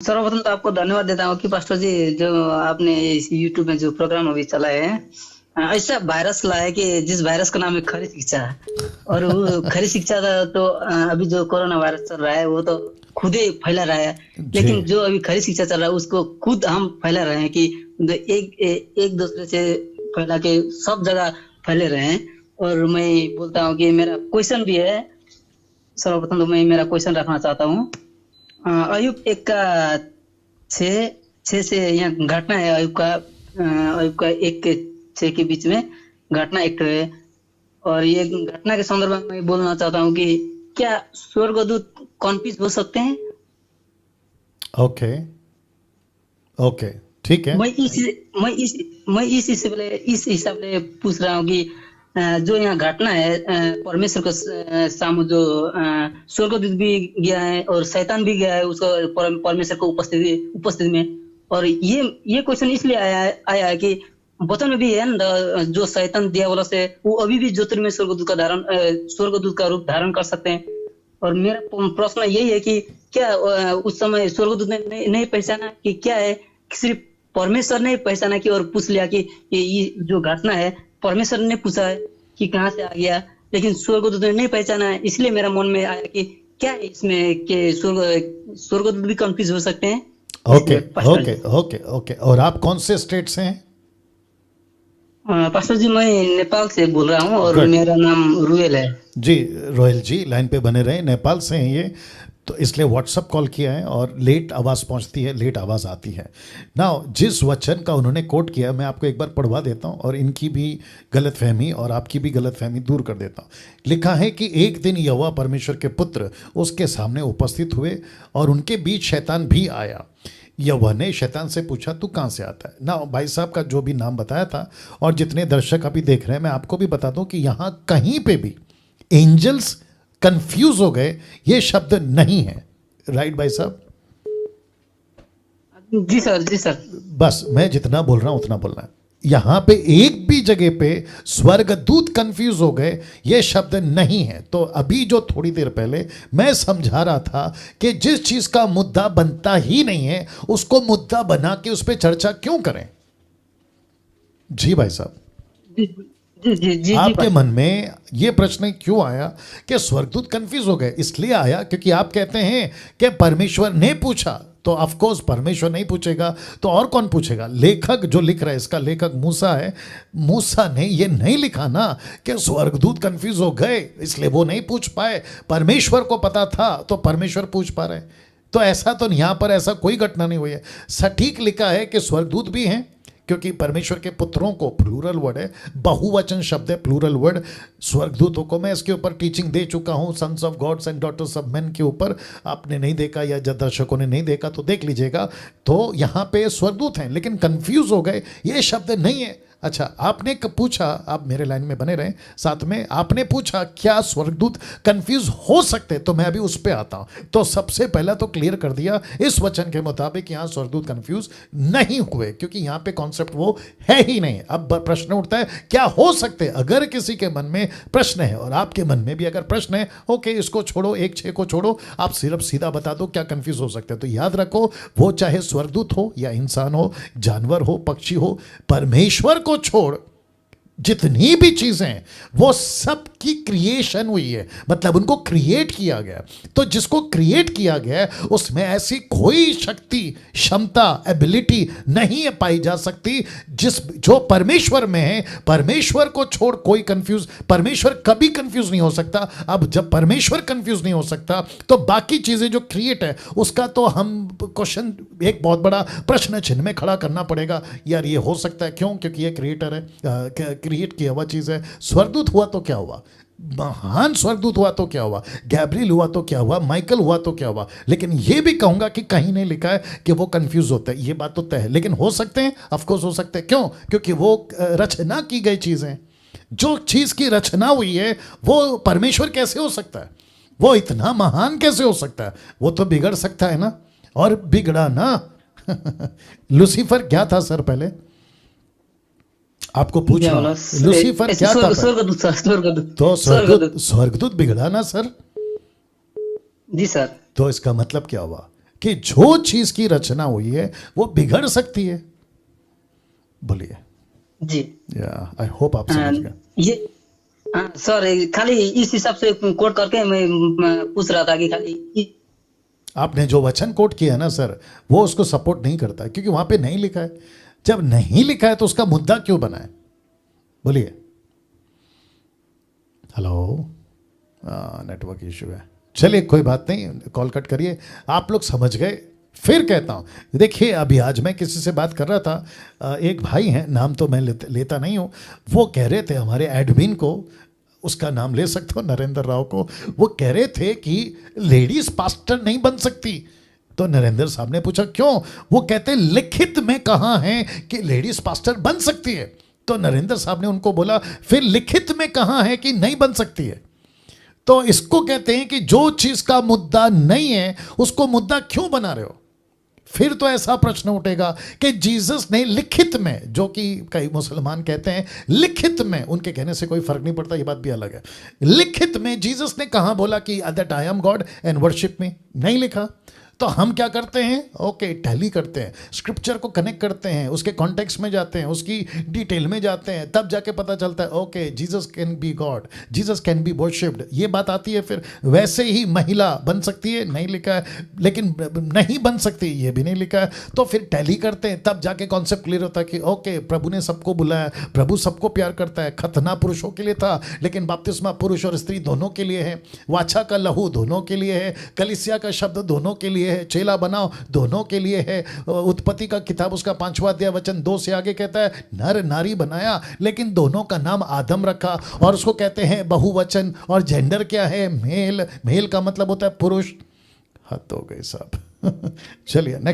सर्वप्रथम तो आपको धन्यवाद देता हूँ कि पास्टर जी, जो आपने इस यूट्यूब में जो प्रोग्राम अभी चलाए हैं, ऐसा वायरस लाया कि जिस वायरस का नाम है खरी शिक्षा। और वो खरी शिक्षा का तो अभी जो कोरोना वायरस चल रहा है वो तो खुद ही फैला रहा है। जी लेकिन जो अभी खरी शिक्षा चल रहा है उसको खुद हम फैला रहे हैं कि एक दूसरे से फैला के सब जगह फैले रहे हैं। और मैं बोलता हूँ कि मेरा क्वेश्चन भी है। सर्वप्रथम तो मैं मेरा क्वेश्चन रखना चाहता हूँ। अयुब एक का छः छः से यहाँ घटना है। अयुब का एक के छः के बीच में घटना एक है। और ये घटना के संदर्भ में मैं बोलना चाहता हूँ कि क्या स्वर्गदूत कन्फ्यूज हो सकते हैं? ओके ओके ठीक है। मैं इस हिसाब से पूछ रहा हूँ कि जो यहाँ घटना है, परमेश्वर को सामू जो स्वर्गदूत भी गया है और शैतान भी गया है उसको परमेश्वर को उपस्थिति में। और ये क्वेश्चन इसलिए आया है कि वचन में भी है ना, जो शैतान दियावला से वो अभी भी ज्योतिर्मय स्वर्गदूत का रूप धारण कर सकते हैं। और मेरा प्रश्न यही है कि क्या उस समय स्वर्गदूत ने नहीं पहचाना कि क्या है? सिर्फ परमेश्वर ने पहचाना कि और पूछ लिया कि ये जो घटना है परमेश्वर ने पूछा है कि कहाँ से आ गया, लेकिन स्वर्गदूत ने नहीं पहचाना है। इसलिए मेरा मन में आया कि क्या है इसमें कि स्वर्गदूत भी कंफ्यूज हो सकते हैं। Okay okay okay okay. और आप कौन से स्टेट से हैं? पास्टर जी, मैं नेपाल से बोल रहा हूँ और मेरा नाम रुएल है। जी रोहेल जी, लाइन पे बने रहे। नेपाल से हैं ये, तो इसलिए व्हाट्सअप कॉल किया है और लेट आवाज़ पहुंचती है, लेट आवाज़ आती है ना। जिस वचन का उन्होंने कोट किया मैं आपको एक बार पढ़वा देता हूं और इनकी भी गलतफहमी और आपकी भी गलतफहमी दूर कर देता हूं। लिखा है कि एक दिन यहोवा परमेश्वर के पुत्र उसके सामने उपस्थित हुए और उनके बीच शैतान भी आया। यहोवा ने शैतान से पूछा, तू कहाँ से आता है ना। भाई साहब का जो भी नाम बताया था और जितने दर्शक अभी देख रहे हैं, मैं आपको भी बता दूं कि यहाँ कहीं पे भी एंजल्स कंफ्यूज हो गए ये शब्द नहीं है। राइट भाई साहब? जी सर, जी सर। बस मैं जितना बोल रहा हूं उतना बोलना है। यहां पे एक भी जगह पे स्वर्गदूत कंफ्यूज हो गए ये शब्द नहीं है। तो अभी जो थोड़ी देर पहले मैं समझा रहा था कि जिस चीज का मुद्दा बनता ही नहीं है उसको मुद्दा बना के उस पर चर्चा क्यों करें। जी भाई साहब, जी आपके मन में ये प्रश्न क्यों आया कि स्वर्गदूत कंफ्यूज हो गए? इसलिए आया क्योंकि आप कहते हैं कि परमेश्वर ने पूछा। तो ऑफ कोर्स परमेश्वर नहीं पूछेगा तो और कौन पूछेगा? लेखक जो लिख रहा है, इसका लेखक मूसा है। मूसा ने ये नहीं लिखा ना कि स्वर्गदूत कंफ्यूज हो गए इसलिए वो नहीं पूछ पाए। परमेश्वर को पता था तो परमेश्वर पूछ पा रहे। तो ऐसा तो यहाँ पर ऐसा कोई घटना नहीं हुई है। सटीक लिखा है कि स्वर्गदूत भी हैं, क्योंकि परमेश्वर के पुत्रों को प्लूरल वर्ड है, बहुवचन शब्द है, प्लूरल वर्ड। स्वर्गदूतों को मैं इसके ऊपर टीचिंग दे चुका हूँ, sons of gods and daughters of man के ऊपर। आपने नहीं देखा या जब दर्शकों ने नहीं देखा तो देख लीजिएगा। तो यहाँ पे स्वर्गदूत हैं, लेकिन कंफ्यूज हो गए ये शब्द नहीं है। अच्छा, आपने पूछा, आप मेरे लाइन में बने रहें साथ में, आपने पूछा क्या स्वर्गदूत कंफ्यूज हो सकते, तो मैं अभी उस पर आता हूं। तो सबसे पहला तो क्लियर कर दिया इस वचन के मुताबिक यहां स्वर्गदूत कंफ्यूज नहीं हुए, क्योंकि यहां पे कॉन्सेप्ट वो है ही नहीं। अब प्रश्न उठता है क्या हो सकते। अगर किसी के मन में प्रश्न है और आपके मन में भी अगर प्रश्न है, ओके इसको छोड़ो, 1-6 को छोड़ो, आप सिर्फ सीधा बता दो क्या कंफ्यूज हो सकते हैं। तो याद रखो, वो चाहे स्वर्गदूत हो या इंसान हो, जानवर हो, पक्षी हो, परमेश्वर को छोड़ जितनी भी चीजें वो सब की क्रिएशन हुई है, मतलब उनको क्रिएट किया गया। तो जिसको क्रिएट किया गया उसमें ऐसी कोई शक्ति, क्षमता, एबिलिटी नहीं पाई जा सकती जो परमेश्वर में है। परमेश्वर को छोड़ कोई कंफ्यूज, परमेश्वर कभी कंफ्यूज नहीं हो सकता। अब जब परमेश्वर कंफ्यूज नहीं हो सकता तो बाकी चीजें जो क्रिएट है उसका तो हम क्वेश्चन, एक बहुत बड़ा प्रश्न चिन्ह में खड़ा करना पड़ेगा। यार ये हो सकता है, क्यों? क्योंकि ये क्रिएटर है, क्रिएट किया हुआ चीज है। स्वर्गदूत हुआ तो क्या हुआ, महान स्वर्गदूत हुआ तो क्या हुआ, गैब्रियल हुआ तो क्या हुआ, माइकल हुआ तो क्या हुआ। लेकिन ये भी कहूंगा कि कहीं नहीं लिखा है कि वो कंफ्यूज होता है, ये बात तो तय है। लेकिन हो सकते हैं, ऑफ कोर्स हो सकते हैं। क्यों? क्योंकि वो रचना की गई चीजें, जो चीज की रचना हुई है वो परमेश्वर कैसे हो सकता है? वो इतना महान कैसे हो सकता है? वो तो बिगड़ सकता है ना, और बिगड़ा ना। लूसीफर क्या था सर? पहले आपको पूछा, लूसीफर क्या था? स्वर्गदूत। तो स्वर्गदूत बिगड़ा ना सर? जी सर। तो इसका मतलब क्या हुआ कि जो चीज की रचना हुई है वो बिगड़ सकती है। बोलिए। जी। या आई होप आप समझ गए। ये हाँ सर, खाली इस हिसाब से कोट करके मैं पूछ रहा था कि खाली आपने जो वचन कोट किया है ना सर, वो उसको सपोर्ट नहीं करता है, क्योंकि वहां पे नहीं लिखा है। जब नहीं लिखा है तो उसका मुद्दा क्यों बना है? बोलिए। हेलो, नेटवर्क इशू है। चलिए कोई बात नहीं, कॉल कट करिए। आप लोग समझ गए। फिर कहता हूँ, देखिए अभी आज मैं किसी से बात कर रहा था, एक भाई हैं, नाम तो मैं लेता नहीं हूँ, वो कह रहे थे हमारे एडमिन को, उसका नाम ले सकते हो, नरेंद्र राव को, वो कह रहे थे कि लेडीज पास्टर नहीं बन सकती। तो नरेंद्र साहब ने पूछा क्यों? वो कहते लिखित में कहाँ है कि लेडीज पास्टर बन सकती है। तो नरेंद्र साहब ने उनको बोला फिर लिखित में कहाँ है कि नहीं बन सकती है? तो इसको कहते हैं कि जो चीज का मुद्दा नहीं है उसको मुद्दा क्यों बना रहे हो? फिर तो ऐसा प्रश्न उठेगा कि जीसस ने लिखित में, जो कि कई मुसलमान कहते हैं लिखित में, उनके कहने से कोई फर्क नहीं पड़ता, ये बात भी अलग है। लिखित में जीसस ने कहां बोला कि that I am God and worship me? नहीं लिखा। तो हम क्या करते हैं? ओके, टैली करते हैं, स्क्रिप्चर को कनेक्ट करते हैं, उसके कॉन्टेक्स्ट में जाते हैं, उसकी डिटेल में जाते हैं, तब जाके पता चलता है okay Jesus can be God, Jesus can be worshipped, ये बात आती है। फिर वैसे ही महिला बन सकती है, नहीं लिखा है, लेकिन नहीं बन सकती, ये भी नहीं लिखा है। तो फिर टैली करते हैं, तब जाके कॉन्सेप्ट क्लियर होता है कि ओके प्रभु ने सबको बुलाया, प्रभु सबको प्यार करता है। खतना पुरुषों के लिए था, लेकिन बपतिस्मा पुरुष और स्त्री दोनों के लिए है। वाचा का लहू दोनों के लिए है। कलीसिया का शब्द दोनों के लिए है। चेला बनाओ दोनों के लिए है। उत्पत्ति का किताब उसका 5वां अध्याय वचन 2 से आगे कहता है नर नारी बनाया, लेकिन दोनों का नाम आदम रखा, और उसको कहते हैं बहुवचन। और जेंडर क्या है? मेल। मेल का मतलब होता है पुरुष। हद हो गई साहब। चलिए नेक्स्ट।